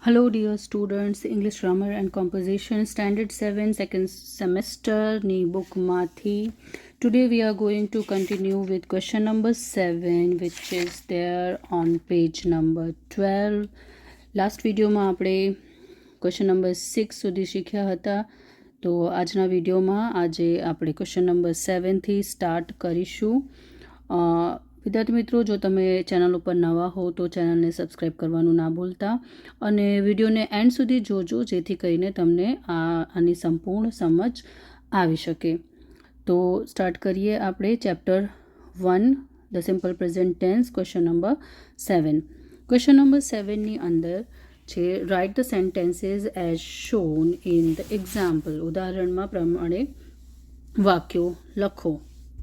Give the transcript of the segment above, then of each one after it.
Hello dear students, English Grammar and Composition Standard 7 second semester ની bookમાંથી. Today we are going to continue with question number 7 which is there on page number 12. Last વિડીયોમાં આપણે question number 6 સુધી શીખ્યા હતા. તો આજના વિડીયોમાં આજે આપણે question number 7 થી સ્ટાર્ટ કરીશું. વિદ્યાર્થી મિત્રો, જો તમે ચેનલ ઉપર નવા હો તો ચેનલને સબસ્ક્રાઈબ કરવાનું ના ભૂલતા અને વિડીયોને એન્ડ સુધી જોજો જેથી કરીને તમને આની સંપૂર્ણ સમજ આવી શકે. તો સ્ટાર્ટ કરીએ આપણે chapter 1 the simple present tense question number 7. Question number 7ની અંદર છે write the sentences as shown in the example. ઉદાહરણમાં પ્રમાણે વાક્યો લખો.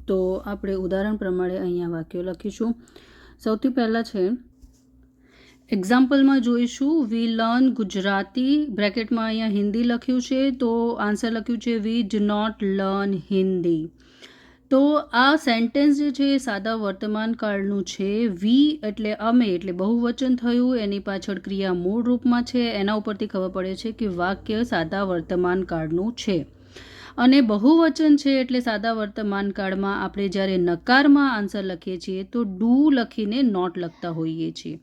તો આપણે ઉદાહરણ પ્રમાણે અહીંયા વાક્યો લખીશું. સૌથી પહેલાં છે એક્ઝામ્પલમાં જોઈશું વી લર્ન ગુજરાતી, બ્રેકેટમાં અહીંયા હિન્દી લખ્યું છે તો આન્સર લખ્યું છે we do not learn Hindi. તો આ સેન્ટેન્સ જે છે એ સાદા વર્તમાન કાળનું છે. વી એટલે અમે એટલે બહુવચન થયું, એની પાછળ ક્રિયા મૂળ રૂપમાં છે. એના ઉપરથી ખબર પડે છે કે વાક્ય સાદા વર્તમાન કાળનું છે. અને બહુવચન છે એટલે સાદા વર્તમાન કાળમાં આપણે જ્યારે નકારમાં આન્સર લખીએ છીએ તો ડુ લખીને નોટ લખતા હોઈએ છીએ.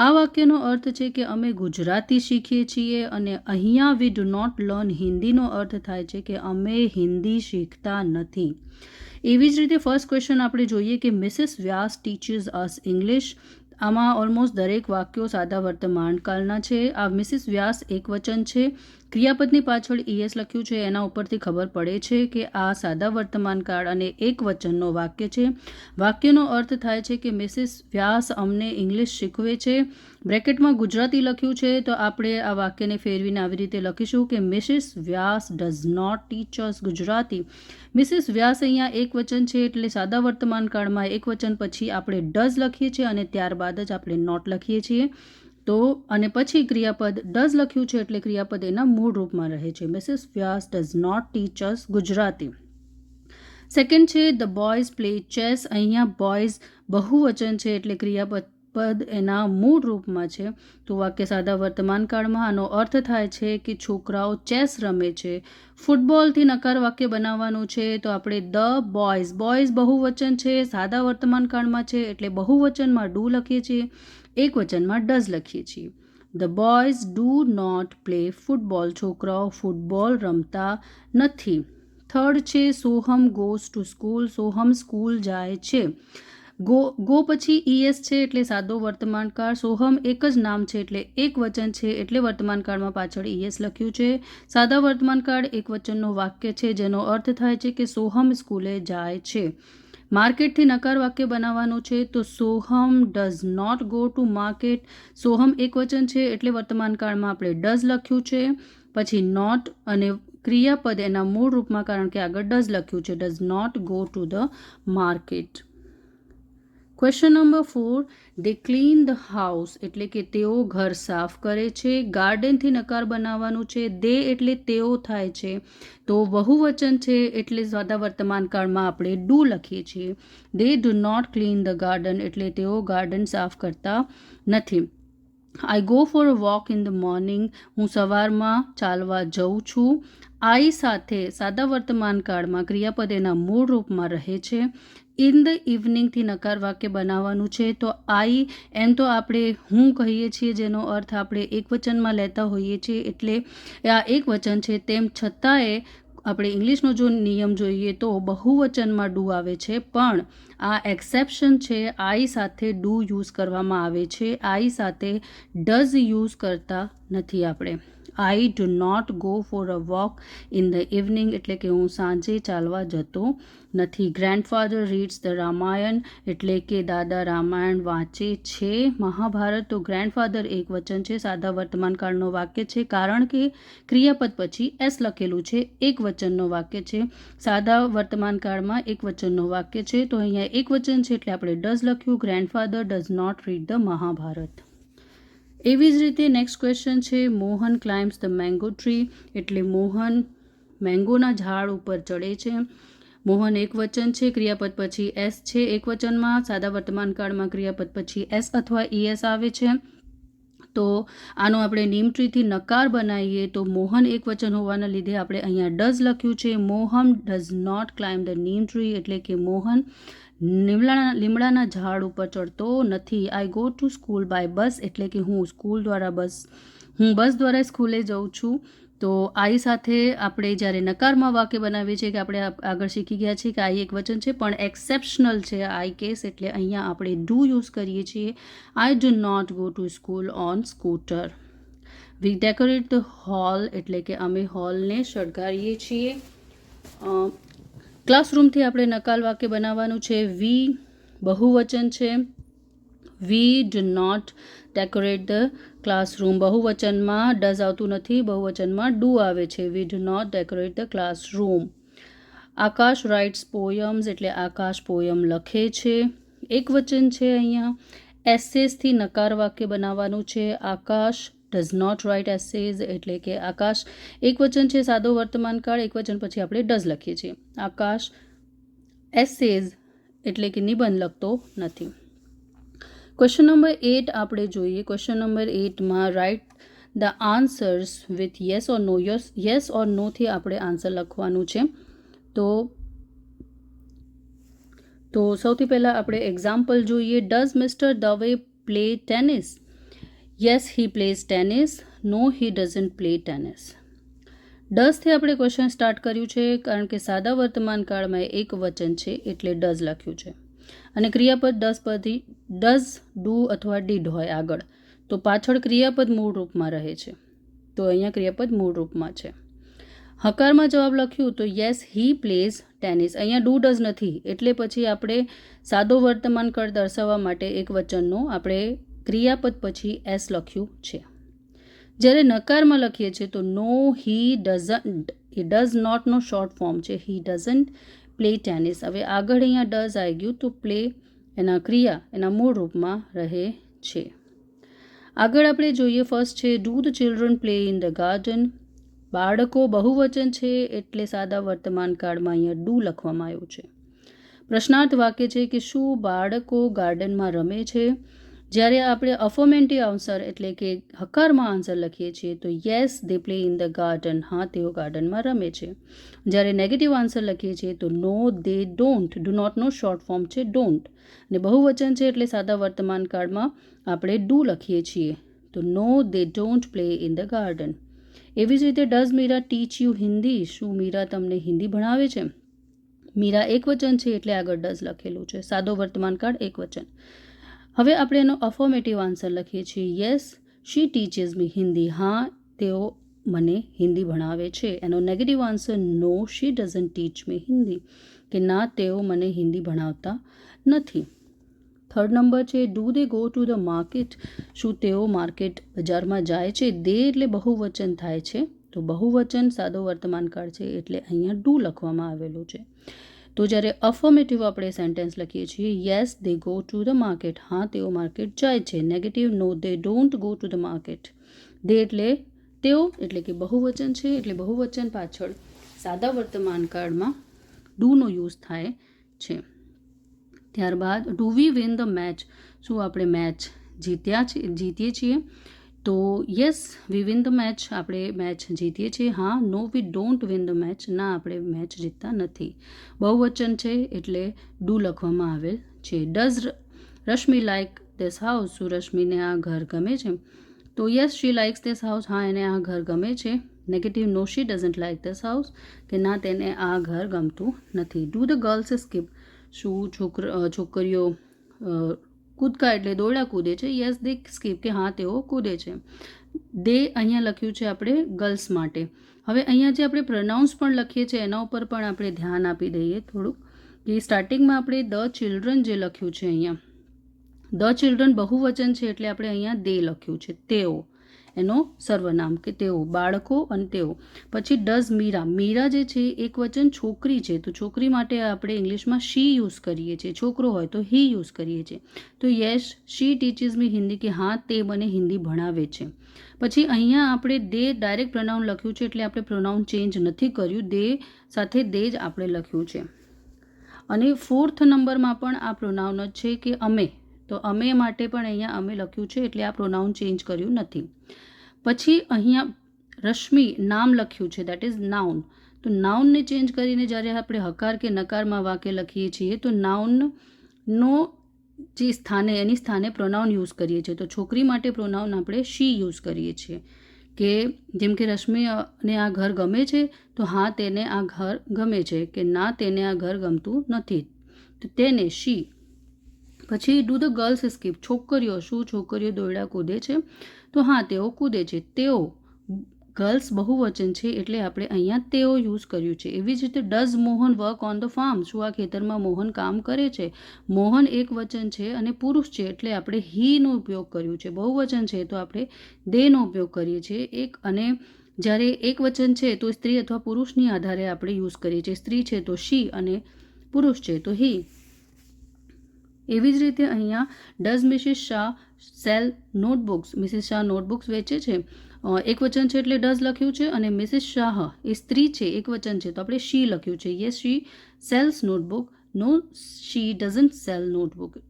આ વાક્યનો અર્થ છે કે અમે ગુજરાતી શીખીએ છીએ અને અહીંયા વી ડુ નોટ લર્ન હિન્દીનો અર્થ થાય છે કે અમે હિન્દી શીખતા નથી. એવી જ રીતે ફર્સ્ટ ક્વેશ્ચન આપણે જોઈએ કે મિસિસ વ્યાસ ટીચર્સ અસ ઇંગ્લિશ. આમાં ઓલમોસ્ટ દરેક વાક્યો સાદા વર્તમાન કાળના છે. આ મિસિસ વ્યાસ એક વચન છે. ક્રિયાપદની પાછળ ES લખ્યું છે, એના ઉપરથી ખબર પડે છે કે આ સાદા વર્તમાન કાળ અને એક વચનનો વાક્ય છે. વાક્યનો અર્થ થાય છે કે મિસિસ વ્યાસ અમને ઇંગ્લિશ શીખવે છે. બ્રેકેટમાં ગુજરાતી લખ્યું છે તો આપણે આ વાક્યને ફેરવીને આવી રીતે લખીશું કે Mrs Vyas does not teach us Gujarati. Mrs Vyas અહીંયા એક વચન છે એટલે સાદા વર્તમાન કાળમાં એક વચન પછી આપણે ડઝ લખીએ છીએ અને ત્યારબાદ જ આપણે નોટ લખીએ છીએ. તો અને પછી ક્રિયાપદ ડઝ લખ્યું છે એટલે ક્રિયાપદ એના મૂળ રૂપમાં રહે છે. Mrs Vyas does not teach us Gujarati. Second છે ધ બોયઝ પ્લે ચેસ. અહીંયા બોયઝ બહુવચન છે એટલે ક્રિયાપદ એના મૂળ રૂપમાં છે. તો વાક્ય સાદા વર્તમાન કાળમાં. આનો અર્થ થાય છે કે છોકરાઓ ચેસ રમે છે. ફૂટબોલથી નકાર વાક્ય બનાવવાનું છે તો આપણે ધ બોયઝ, બોયઝ બહુવચન છે, સાદા વર્તમાન કાળમાં છે એટલે બહુવચનમાં ડુ લખીએ છીએ, એક વચનમાં ડઝ લખીએ છીએ. The boys do not play football. છોકરાઓ ફૂટબોલ રમતા નથી. થર્ડ છે Soham goes to school. Soham school જાય છે. ગો પછી ES છે એટલે સાદો વર્તમાન કાળ. સોહમ એક જ નામ છે એટલે એક વચન છે એટલે વર્તમાન કાળમાં પાછળ ES લખ્યું છે. સાદા વર્તમાન કાળ એક વચનનો વાક્ય છે જેનો અર્થ થાય છે કે સોહમ સ્કૂલે જાય છે. માર્કેટથી નકાર વાક્ય બનાવવાનું છે તો Soham does not go to market. સોહમ એક વચન છે એટલે વર્તમાન કાળમાં આપણે ડઝ લખ્યું છે, પછી નોટ અને ક્રિયાપદ એના મૂળ રૂપમાં કારણ કે આગળ ડઝ લખ્યું છે. Does not go to the market. Question number 4 they clean the house એટલે કે તેઓ ઘર સાફ કરે છે. ગાર્ડનથી નકાર બનાવવાનું છે. દે એટલે તેઓ થાય છે તો બહુવચન છે એટલે સાદા વર્તમાન કાળમાં આપણે ડુ લખીએ છીએ. They do not clean the garden એટલે તેઓ ગાર્ડન સાફ કરતા નથી. I go for a walk in the morning. હું સવારમાં ચાલવા જઉં છું. આઈ સાથે સાદા વર્તમાન કાળમાં ક્રિયાપદ એના મૂળ રૂપમાં રહે છે. ઇન ધ ઇવનિંગથી નકાર વાક્ય બનાવવાનું છે તો આઈ એમ તો આપણે હું કહીએ છીએ જેનો અર્થ આપણે એક વચનમાં લેતા હોઈએ છીએ એટલે આ એક વચન છે. તેમ છતાંય આપણે ઇંગ્લિશનો જો નિયમ જોઈએ તો બહુવચનમાં ડુ આવે છે પણ આ એક્સેપ્શન છે. આઈ સાથે ડુ યુઝ કરવામાં આવે છે. આઈ સાથે ડઝ યુઝ કરતા નથી આપણે. I do not go for a walk in the evening એટલે કે હું સાંજે ચાલવા જતો નથી. ગ્રેન્ડફાધર રીડ્સ ધ રામાયણ એટલે કે દાદા રામાયણ વાંચે છે. મહાભારત તો ગ્રેન્ડફાધર એક વચન છે, સાદા વર્તમાન કાળનો વાક્ય છે કારણ કે ક્રિયાપદ પછી એસ લખેલું છે, એક વચનનો વાક્ય છે. સાદા વર્તમાન કાળમાં એક વચનનો વાક્ય છે તો અહીંયા એક વચન છે એટલે આપણે ડઝ લખ્યું. Grandfather does not read the Mahabharata. એવી જ રીતે નેક્સ્ટ ક્વેશ્ચન છે Mohan climbs the mango tree એટલે મોહન મેંગોના ઝાડ ઉપર ચડે છે. મોહન એક વચન છે, ક્રિયાપદ પછી એસ છે એક વચનમાં. સાદા વર્તમાન કાળમાં ક્રિયાપદ પછી એસ અથવા ES આવે છે. તો આનો આપણે નીમ ટ્રીથી નકાર બનાવીએ તો મોહન એક વચન હોવાના લીધે આપણે અહીંયા ડઝ લખ્યું છે. Mohan does not climb the neem tree, એટલે કે મોહન લીમડાના ઝાડ ઉપર ચડતો નથી. I go to school by bus, એટલે કે હું બસ દ્વારા સ્કૂલે જાઉં છું. તો આઈ સાથે આપણે જ્યારે નકારમાં વાક્ય બનાવીએ છીએ કે આપણે આગળ શીખી ગયા છીએ કે આઈ એક વચન છે પણ એક્સેપ્શનલ છે આઈ કેસ, એટલે અહીંયા આપણે ડુ યુઝ કરીએ છીએ. I do not go to school on scooter. We decorate the hall, એટલે કે અમે હોલને શણગારીએ છીએ. ક્લાસરૂમથી આપણે નકાલ વાક્ય બનાવવાનું છે. વી બહુવચન છે. We do not decorate the classroom. બહુવચનમાં ડઝ આવતું નથી, બહુવચનમાં ડુ આવે છે. We do not decorate the classroom. Akash writes poems, એટલે આકાશ પોયમ લખે છે. એક વચન છે અહીંયા. એસેસથી નકાર વાક્ય બનાવવાનું છે. આકાશ ડઝ નોટ રાઇટ એસેઝ, એટલે કે આકાશ એક વચન છે, સાદો વર્તમાન કાળ. એક વચન પછી આપણે ડઝ લખીએ છીએ. આકાશ એસેઝ એટલે કે નિબંધ લખતો નથી. ક્વેશ્ચન નંબર 8 આપણે જોઈએ. ક્વેશ્ચન નંબર 8માં write the answers with yes or no. Yes or નોથી આપણે આન્સર લખવાનું છે. તો સૌથી પહેલાં આપણે એક્ઝામ્પલ જોઈએ. Does mister Dave play tennis? Yes he plays tennis. No he doesn't play tennis. ડઝથી આપણે ક્વેશ્ચન સ્ટાર્ટ કર્યું છે કારણ કે સાદા વર્તમાન કાળમાં એક વચન છે એટલે ડઝ લખ્યું છે અને ક્રિયાપદ ડઝ ડુ અથવા ડીડ હોય આગળ, તો પાછળ ક્રિયાપદ મૂળ રૂપમાં રહે છે. તો અહીંયા ક્રિયાપદ મૂળ રૂપમાં છે. હકારમાં જવાબ લખ્યું તો યસ હી પ્લેઝ ટેનિસ. અહીંયા ડુ ડઝ નથી એટલે પછી આપણે સાદો વર્તમાન કાળ દર્શાવવા માટે એક વચનનો આપણે ક્રિયાપદ પછી એસ લખ્યું છે. જ્યારે નકારમાં લખીએ છીએ તો નો હી ડઝન્ટ, એ ડઝ નોટનો શોર્ટ ફોર્મ છે. He doesn't play tennis. હવે આગળ અહીંયા ડઝ આવી ગયું તો પ્લે એના ક્રિયા એના મૂળ રૂપમાં રહે છે. આગળ આપણે જોઈએ. ફર્સ્ટ છે do the children play in the garden. બાળકો બહુવચન છે એટલે સાદા વર્તમાન કાળમાં અહીંયા ડુ લખવામાં આવ્યું છે. પ્રશ્નાર્થ વાક્ય છે કે શું બાળકો ગાર્ડનમાં રમે છે? જ્યારે આપણે અફર્મેટિવ આન્સર એટલે કે હકારમાં આન્સર લખીએ છીએ તો yes they play in the garden. હા, તેઓ ગાર્ડનમાં રમે છે. જ્યારે નેગેટિવ આન્સર લખીએ છીએ તો નો દે ડોન્ટ. ડુ નોટનો શોર્ટ ફોર્મ છે ડોન્ટ. અને બહુવચન છે એટલે સાદા વર્તમાન કાળમાં આપણે ડુ લખીએ છીએ તો no they don't play in the garden. એવી જ રીતે does Meera teach you Hindi? શું મીરા તમને હિન્દી ભણાવે છે? મીરા એક વચન છે એટલે આગળ ડઝ લખેલું છે, સાદો વર્તમાન કાળ એક વચન. હવે આપણે એનો અફર્મેટિવ આન્સર લખીએ છીએ. Yes she teaches me Hindi. હા, તેઓ મને હિન્દી ભણાવે છે. એનો negative answer no she doesn't teach me Hindi, કે ના તેઓ મને હિન્દી ભણાવતા નથી. થર્ડ નંબર છે do they go to the market? શું તેઓ માર્કેટ બજારમાં જાય છે? દે એટલે બહુવચન થાય છે, તો બહુવચન સાદો વર્તમાન કાળ છે એટલે અહીંયા ડુ લખવામાં આવેલું છે. તો જ્યારે અફર્મેટિવ આપણે સેન્ટેન્સ લખીએ છીએ yes they go to the market. હા, તેઓ માર્કેટ જાય છે. Negative no they don't go to the market. They એટલે તેઓ એટલે કે બહુવચન છે એટલે બહુવચન પાછળ સાદા વર્તમાન કાળમાં ડુનો યુઝ થાય છે. ત્યારબાદ do we win the match? શું આપણે મેચ જીતીએ છીએ? તો yes we win the match. આપણે મેચ જીતીએ છીએ. હા, no we don't win the match. ના, આપણે મેચ જીતતા નથી. બહુવચન છે એટલે ડુ લખવામાં આવેલ છે. Does Rashmi like this house? શું રશ્મિને આ ઘર ગમે છે? તો yes she likes this house. હા, એને આ ઘર ગમે છે. Negative no she doesn't like this house, કે ના તેને આ ઘર ગમતું નથી. Do the girls skip? શું છોકરીઓ કૂદકા એટલે દોરડા કૂદે છે? યસ દે સ્કીપ, કે હા તેઓ કૂદે છે. દે અહીંયા લખ્યું છે આપણે ગર્લ્સ માટે. હવે અહીંયા જે આપણે પ્રોનાઉન્સ પણ લખીએ છીએ એના ઉપર પણ આપણે ધ્યાન આપી દઈએ થોડુંક, કે સ્ટાર્ટિંગમાં આપણે ધ ચિલ્ડ્રન જે લખ્યું છે અહીંયા, ધ ચિલ્ડ્રન બહુવચન છે એટલે આપણે અહીંયા દે લખ્યું છે. તેઓ એનો સર્વનામ, કે તેઓ બાળકો અને તેઓ. પછી ડઝ મીરા? મીરા જે છે એક વચન છોકરી છે તો છોકરી માટે આપણે ઇંગ્લિશમાં શી યુઝ કરીએ છીએ. છોકરો હોય તો હી યુઝ કરીએ છીએ. તો yes she teaches me Hindi, કે હા તે મને હિન્દી ભણાવે છે. પછી અહીંયા આપણે દે ડાયરેક્ટ પ્રોનાઉન લખ્યું છે એટલે આપણે પ્રોનાઉન ચેન્જ નથી કર્યું. દે સાથે દે જ આપણે લખ્યું છે. અને ફોર્થ નંબરમાં પણ આ પ્રોનાઉન જ છે કે અમે. તો અમે માટે પણ અહીંયા અમે લખ્યું છે, એટલે આ પ્રોનાઉન ચેન્જ કર્યું નથી. પછી અહીંયા રશ્મિ નામ લખ્યું છે, દેટ ઇઝ નાઉન. તો નાઉનને ચેન્જ કરીને જ્યારે આપણે હકાર કે નકારમાં વાક્ય લખીએ છીએ તો નાઉનનો જે સ્થાને એની સ્થાને પ્રોનાઉન યુઝ કરીએ છીએ. તો છોકરી માટે પ્રોનાઉન આપણે શી યુઝ કરીએ છીએ, કે જેમ કે રશ્મિને આ ઘર ગમે છે, તો હા તેને આ ઘર ગમે છે, કે ના તેને આ ઘર ગમતું નથી, તો તેને શી. પછી ડુ ધ ગર્લ્સ સ્કીપ, છોકરીઓ શું છોકરીઓ દોરડા કૂદે છે, તો હા તેઓ કૂદે છે. તેઓ ગર્લ્સ બહુવચન છે એટલે આપણે અહીંયા તેઓ યુઝ કર્યું છે. એવી જ રીતે does Mohan work on the farm, શું આ ખેતરમાં મોહન કામ કરે છે. મોહન એક વચન છે અને પુરુષ છે એટલે આપણે હીનો ઉપયોગ કર્યું છે. બહુવચન છે તો આપણે દેનો ઉપયોગ કરીએ છીએ. અને જ્યારે એક વચન છે તો સ્ત્રી અથવા પુરુષની આધારે આપણે યુઝ કરીએ છીએ. સ્ત્રી છે તો શી અને પુરુષ છે તો હી. એવી જ રીતે અહીંયા does Mrs Shah sell notebooks, Mrs Shah notebooks વેચે છે. એક વચન છે એટલે ડઝ લખ્યું છે, અને મિસિસ શાહ એ સ્ત્રી છે એક વચન છે તો આપણે શી લખ્યું છે. Yes she sells notebook, no she doesn't sell notebook.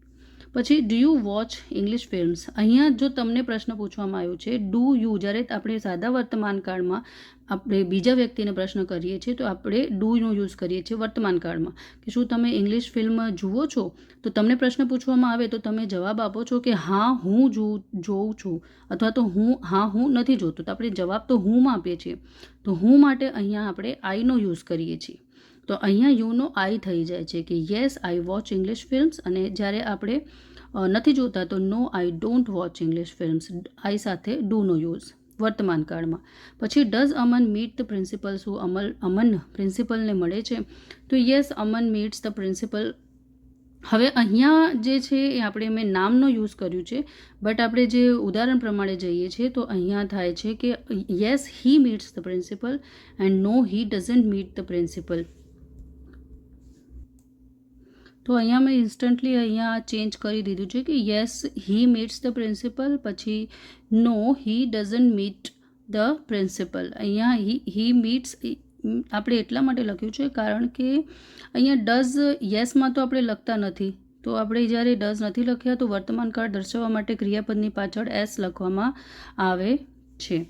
પછી do you watch English films, અહીંયા જો તમને પ્રશ્ન પૂછવામાં આવ્યો છે ડુ યુ, જ્યારે આપણે સાદા વર્તમાન કાળમાં આપણે બીજા વ્યક્તિને પ્રશ્ન કરીએ છીએ તો આપણે ડુનો યુઝ કરીએ છીએ વર્તમાન કાળમાં, કે શું તમે ઇંગ્લિશ ફિલ્મ જુઓ છો. તો તમને પ્રશ્ન પૂછવામાં આવે તો તમે જવાબ આપો છો કે હા હું જોઉં છું, અથવા તો હું નથી જોતો. તો આપણે જવાબ તો હુંમાં આપીએ છીએ. તો હું માટે અહીંયા આપણે આઈનો યુઝ કરીએ છીએ. તો અહીંયા યુનો આઈ થઈ જાય છે કે yes I watch English films, અને જ્યારે આપણે નથી જોતા તો no I don't watch English films, I સાથે ડુનો યુઝ વર્તમાન કાળમાં. પછી does Aman meet the principal, શું અમન પ્રિન્સિપલને મળે છે, તો yes Aman meets the principal. હવે અહીંયા જે છે એ આપણે મેં નામનો યુઝ કર્યું છે, બટ આપણે જે ઉદાહરણ પ્રમાણે જઈએ છીએ તો અહીંયા થાય છે કે yes he meets the principal and no he doesn't meet the principal. તો અહીંયા મેં ઇન્સ્ટન્ટલી અહીંયા ચેન્જ કરી દીધું છે કે yes he meets the principal, પછી નો he doesn't meet the principal. અહીંયા હી મીટ્સ આપણે એટલા માટે લખ્યું છે કારણ કે અહીંયા ડઝ યસમાં તો આપણે લખતા નથી. તો આપણે જ્યારે ડઝ નથી લખ્યા તો વર્તમાન કાળ દર્શાવવા માટે ક્રિયાપદની પાછળ એસ લખવામાં આવે છે.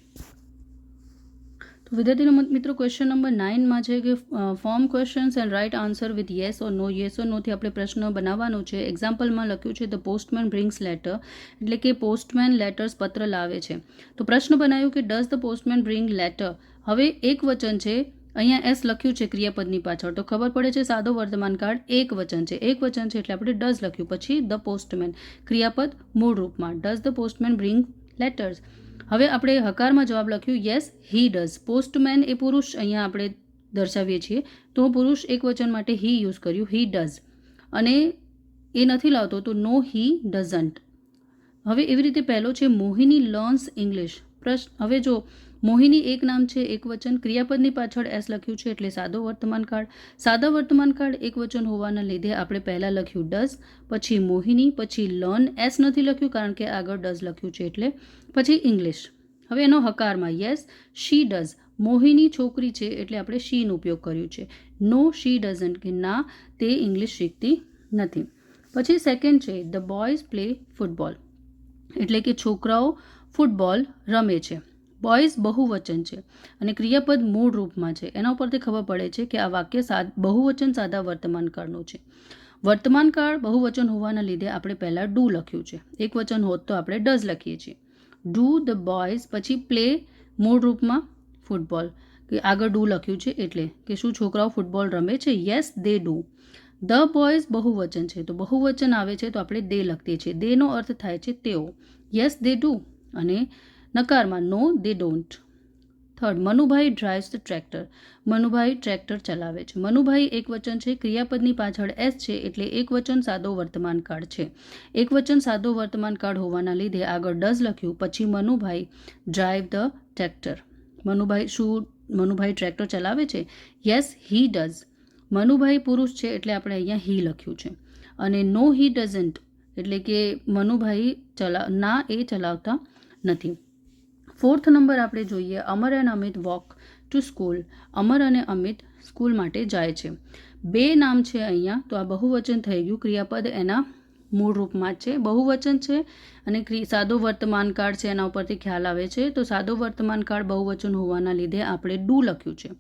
તો વિદ્યાર્થી મિત્રો ક્વેશ્ચન નંબર 9માં છે કે form questions and write answer with yes or no. Yes or નોથી આપણે પ્રશ્ન બનાવવાનો છે. એક્ઝામ્પલમાં લખ્યું છે ધ પોસ્ટમેન બ્રિંગ્સ લેટર, એટલે કે પોસ્ટમેન લેટર્સ પત્ર લાવે છે. તો પ્રશ્ન બનાવ્યું કે does the postman bring letter. હવે એક વચન છે, અહીંયા એસ લખ્યું છે ક્રિયાપદની પાછળ, તો ખબર પડે છે સાદો વર્તમાન કાળ એક વચન છે. એક વચન છે એટલે આપણે ડઝ લખ્યું. પછી ધ પોસ્ટમેન ક્રિયાપદ મૂળ રૂપમાં, does the postman bring letters. હવે આપણે હકારમાં જવાબ લખ્યું યસ હી ડઝ. પોસ્ટમેન એ પુરુષ અહીંયા આપણે દર્શાવીએ છીએ તો પુરુષ એક વચન માટે હી યુઝ કર્યું, હી ડઝ. અને એ નથી લાવતો તો નો હી ડઝન્ટ. હવે એવી રીતે પહેલો છે મોહિની લર્ન્સ ઇંગ્લિશ. હવે જો મોહિની એક નામ છે એક વચન, ક્રિયાપદની પાછળ એસ લખ્યું છે એટલે સાદો વર્તમાન કાળ. સાદા વર્તમાન કાળ એક વચન હોવાના લીધે આપણે પહેલાં લખ્યું ડઝ, પછી મોહિની, પછી લર્ન. એસ નથી લખ્યું કારણ કે આગળ ડઝ લખ્યું છે એટલે. પછી ઇંગ્લિશ. હવે એનો હકારમાં યસ શી ડઝ. મોહિની છોકરી છે એટલે આપણે શીનો ઉપયોગ કર્યું છે. નો શી ડઝન્ટ, કે ના તે ઇંગ્લિશ શીખતી નથી. પછી સેકન્ડ છે ધ બોયઝ પ્લે ફૂટબોલ, એટલે કે છોકરાઓ ફૂટબોલ રમે છે. બોયઝ બહુવચન છે અને ક્રિયાપદ મૂળ રૂપમાં છે. એના ઉપરથી ખબર પડે છે કે આ વાક્ય બહુવચન સાદા વર્તમાન કાળનું છે. વર્તમાન કાળ બહુવચન હોવાના લીધે આપણે પહેલાં ડુ લખ્યું છે. એક વચન હોત તો આપણે ડઝ લખીએ છીએ. ડુ ધ બોયઝ, પછી પ્લે મૂળ રૂપમાં ફૂટબોલ, કે આગળ ડુ લખ્યું છે એટલે કે શું છોકરાઓ ફૂટબોલ રમે છે. Yes they do. The boys બહુવચન છે તો બહુવચન આવે છે તો આપણે દે લખીએ છીએ. દેનો અર્થ થાય છે તેઓ. Yes they do. અને નકારમાં no they don't. Third, Manubhai drives the tractor. Manubhai tractor ચલાવે છે. મનુભાઈ એક વચન છે, ક્રિયાપદની પાછળ એસ છે એટલે એક વચન સાદો વર્તમાન કાળ છે. એક વચન સાદો વર્તમાન કાળ હોવાના લીધે આગળ ડઝ લખ્યું, પછી Manubhai drive the tractor. Manubhai tractor ચલાવે છે. Yes he does. મનુભાઈ પુરુષ છે એટલે આપણે અહીંયા હી લખ્યું છે. અને નો હી ડઝન્ટ, એટલે કે મનુભાઈ ના એ ચલાવતા નથી. ફોર્થ નંબર આપણે જોઈએ Amar and Amit walk to school. Amar અને અમિત સ્કૂલ માટે જાય છે. બે નામ છે અહીંયા તો આ બહુવચન થઈ ગયું, ક્રિયાપદ એના મૂળ રૂપમાં છે, બહુવચન છે અને સાદો વર્તમાન કાળ છે, એના ઉપરથી ખ્યાલ આવે છે. તો સાદો વર્તમાન કાળ બહુવચન હોવાના લીધે આપણે ડુ લખ્યું છે.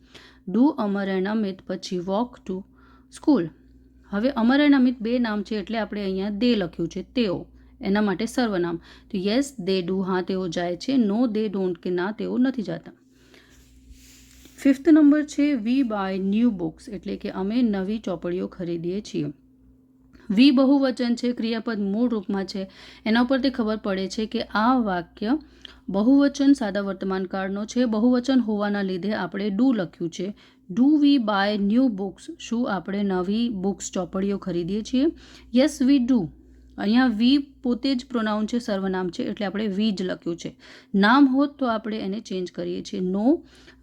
ડુ અમર એન્ડ અમિત, પછી વોક ટુ સ્કૂલ. હવે અમર એન્ડ અમિત બે નામ છે એટલે આપણે અહીંયા દે લખ્યું છે, તેઓ, એના માટે સર્વનામ. તો યસ દે ડુ, હા તેઓ જાય છે. નો દે ડોન્ટ, કે ના તેઓ નથી જતા. 5th નંબર છે વી બાય ન્યૂ બુક્સ, એટલે કે અમે નવી ચોપડીઓ ખરીદીએ છીએ. વી બહુવચન છે, ક્રિયાપદ મૂળ રૂપમાં છે, એના ઉપરથી ખબર પડે છે કે આ વાક્ય બહુવચન સાદા વર્તમાન કાળનો છે. બહુવચન હોવાના લીધે આપણે ડુ લખ્યું છે. Do we buy new books, શું આપણે નવી બુક્સ ચોપડીઓ ખરીદીએ છીએ? Yes we do. અહીંયા વી પોતે જ પ્રોનાઉન છે, સર્વનામ છે, એટલે આપણે વી જ લખ્યું છે. નામ હોત તો આપણે એને ચેન્જ કરીએ છીએ. No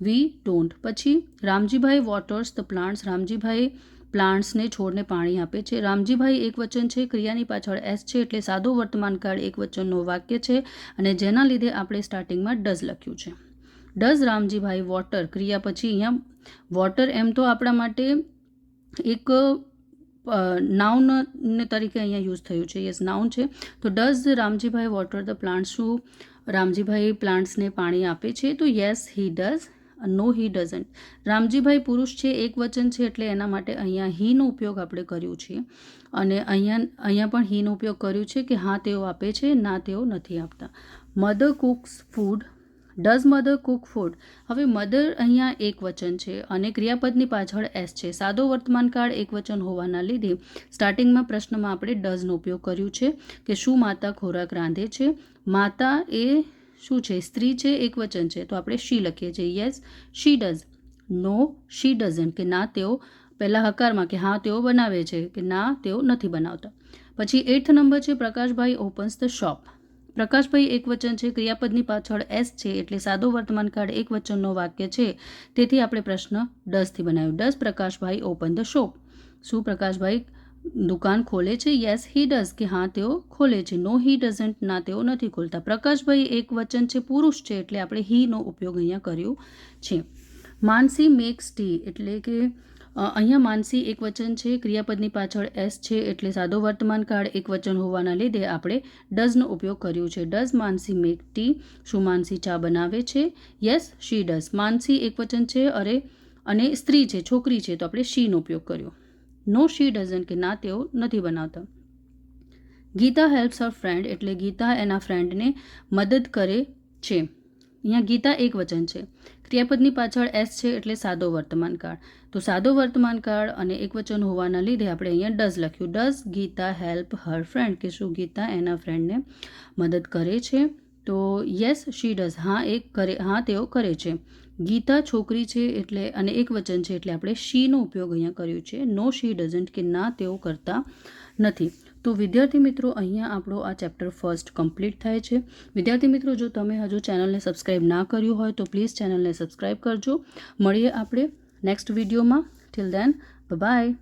we don't. પછી Ramjibhai waters the plants, Ramjibhai પ્લાન્ટ્સને, છોડને પાણી આપે છે. રામજીભાઈ એક વચન છે, ક્રિયાની પાછળ એસ છે, એટલે સાદો વર્તમાન કાળ એક વચનનો વાક્ય છે અને જેના લીધે આપણે સ્ટાર્ટિંગમાં ડઝ લખ્યું છે. ડઝ રામજીભાઈ વોટર, ક્રિયા પછી અહીંયા વોટર એમ તો આપણા માટે એક નાઉન તરીકે અહીંયા યુઝ થયું છે. યસ નાઉન છે. તો does Ramjibhai water the plants, શું રામજીભાઈ પ્લાન્ટ્સને પાણી આપે છે? તો yes he does. No he doesn't. Ramjibhai પુરુષ છે, એક વચન છે, એટલે એના માટે અહીંયા હીનો ઉપયોગ આપણે કર્યું છે અને અહીંયા પણ હીનો ઉપયોગ કર્યું છે કે હા તેઓ આપે છે, ના તેઓ નથી આપતા. Mother cooks food, does mother Cook food. હવે મધર અહીંયા એક વચન છે અને ક્રિયાપદની પાછળ એસ છે. સાદો વર્તમાન કાળ એક વચન હોવાના લીધે સ્ટાર્ટિંગમાં પ્રશ્નમાં આપણે ડઝનો ઉપયોગ કર્યું છે કે શું માતા ખોરાક રાંધે છે? માતા એ શું છે? સ્ત્રી છે, એક વચન છે, તો આપણે શી લખીએ છીએ. Yes she does. No she doesn't, કે ના તેઓ, પહેલાં હકારમાં કે હા તેઓ બનાવે છે, કે ના તેઓ નથી બનાવતા. પછી 8th નંબર છે Prakashbhai opens the shop. Prakashbhai એક વચન છે, ક્રિયાપદની પાછળ એસ છે, એટલે સાદો વર્તમાન કાળ એક વચનનો વાક્ય છે, તેથી આપણે પ્રશ્ન ડઝથી બનાવ્યો. Does Prakashbhai open the shop, શું પ્રકાશભાઈ દુકાન ખોલે છે? યસ હી ડઝ, કે હા તેઓ ખોલે છે. નો હી ડઝન્ટ, ના તેઓ નથી ખોલતા. પ્રકાશભાઈ એક વચન છે, પુરુષ છે, એટલે આપણે હીનો ઉપયોગ અહીંયા કર્યો છે. માનસી મેક્સ ટી, એટલે કે અહીંયા માનસી એક વચન છે, ક્રિયાપદની પાછળ એસ છે, એટલે સાદો વર્તમાન કાળ એક વચન હોવાના લીધે આપણે ડઝનો ઉપયોગ કર્યો છે. ડઝ માનસી મેક ટી, શું માનસી ચા બનાવે છે? Yes she does. માનસી એક વચન છે અને સ્ત્રી છે, છોકરી છે, તો આપણે શીનો ઉપયોગ કર્યો. નો શી ડઝન્ટ, કે ના તેઓ નથી બનાવતા. ગીતા હેલ્પ્સ હર ફ્રેન્ડ, એટલે ગીતા એના ફ્રેન્ડને મદદ કરે છે. અહીંયા ગીતા એક વચન છે, ક્રિયાપદની પાછળ એસ છે, એટલે સાદો વર્તમાન કાળ. તો સાદો વર્તમાન કાળ અને એક વચન હોવાના લીધે આપણે અહીંયા ડઝ લખ્યું. Does Gita help her friend, કે શું ગીતા એના ફ્રેન્ડને મદદ કરે છે? તો યસ શી ડઝ, હા તેઓ કરે છે. ગીતા છોકરી છે એટલે અને એક વચન છે, એટલે આપણે શીનો ઉપયોગ અહીંયા કર્યો છે. નો શી ડઝન્ટ, કે ના તેઓ કરતા નથી. તો વિદ્યાર્થી મિત્રો, અહીંયા આપણો આ ચેપ્ટર ફર્સ્ટ કમ્પ્લીટ થાય છે. વિદ્યાર્થી મિત્રો, જો તમે હજુ ચેનલને સબસ્ક્રાઈબ ના કર્યું હોય તો પ્લીઝ ચેનલને સબસ્ક્રાઈબ કરજો. મળીએ આપણે નેક્સ્ટ વિડીયોમાં. Till then by.